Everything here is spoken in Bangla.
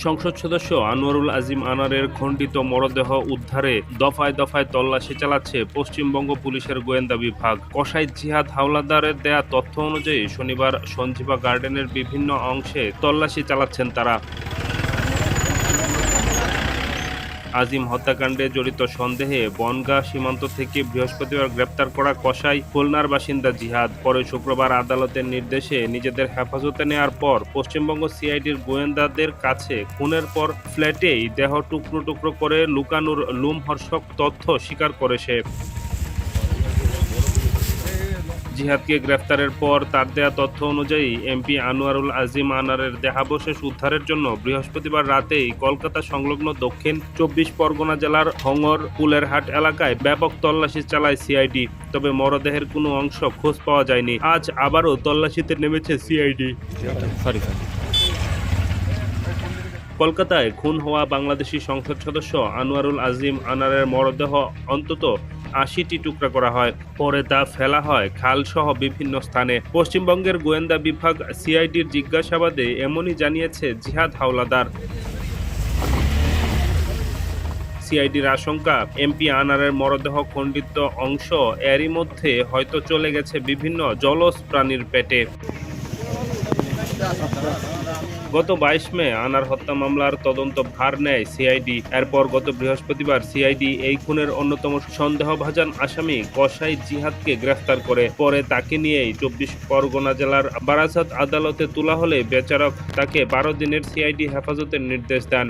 সংসদ সদস্য আনোয়ারুল আজিম আনারের খণ্ডিত মরদেহ উদ্ধারে দফায় দফায় তল্লাশি চালাচ্ছে পশ্চিমবঙ্গ পুলিশের গোয়েন্দা বিভাগ। কসাই জিহাদ হাওলাদারের দেয়া তথ্য অনুযায়ী শনিবার সঞ্জীবা গার্ডেনের বিভিন্ন অংশে তল্লাশি চালাচ্ছেন তারা। আজিম হত্যাকাণ্ডে জড়িত সন্দেহে বনগাঁ সীমান্ত থেকে বৃহস্পতিবার গ্রেপ্তার করা কসাই খুলনার বাসিন্দা জিহাদ পরে শুক্রবার আদালতের নির্দেশে নিজেদের হেফাজতে নেয়ার পর পশ্চিমবঙ্গ সিআইডির গোয়েন্দাদের কাছে খুনের পর ফ্ল্যাটেই দেহ টুকরো টুকরো করে লুকানোর লোমহর্ষক তথ্য স্বীকার করে সে। জিহাদকে গ্রেফতারের পর তার দেয়া তথ্য অনুযায়ী এমপি আনোয়ারুল আজিম আনারের দেহাবশেষ উদ্ধারের জন্য বৃহস্পতিবার রাতেই কলকাতা সংলগ্ন দক্ষিণ ২৪ পরগনা জেলার হংর কুলেরহাট এলাকায় ব্যাপক তল্লাশি চালায় সিআইডি। তবে মরদেহের কোনো অংশ খোঁজ পাওয়া যায়নি। আজ আবারও তল্লাশিতে নেমেছে সিআইডি। কলকাতায় খুন হওয়া বাংলাদেশি সংসদ সদস্য আনোয়ারুল আজিম আনারের মরদেহ অন্তত ৮০টি টুকরা করা হয়, পরে তা ফেলা হয় খালসহ বিভিন্ন স্থানে। পশ্চিমবঙ্গের গোয়েন্দা বিভাগ সিআইডির জিজ্ঞাসাবাদে এমনই জানিয়েছে জিহাদ হাওলাদার। সিআইডির আশঙ্কা, এমপি আনারের মরদেহ খণ্ডিত অংশ এরই মধ্যে হয়তো চলে গেছে বিভিন্ন জলজ প্রাণীর পেটে। গত ২২ মে আনার হত্যা মামলার তদন্ত ভার নেয় সিআইডি। এরপর গত বৃহস্পতিবার সিআইডি এই খুনের অন্যতম সন্দেহভাজন আসামি কসাই জিহাদকে গ্রেফতার করে। পরে তাকে নিয়েই ২৪ পরগনা জেলার বারাসাত আদালতে তোলা হলে বিচারক তাকে ১২ দিনের সিআইডি হেফাজতের নির্দেশ দেন।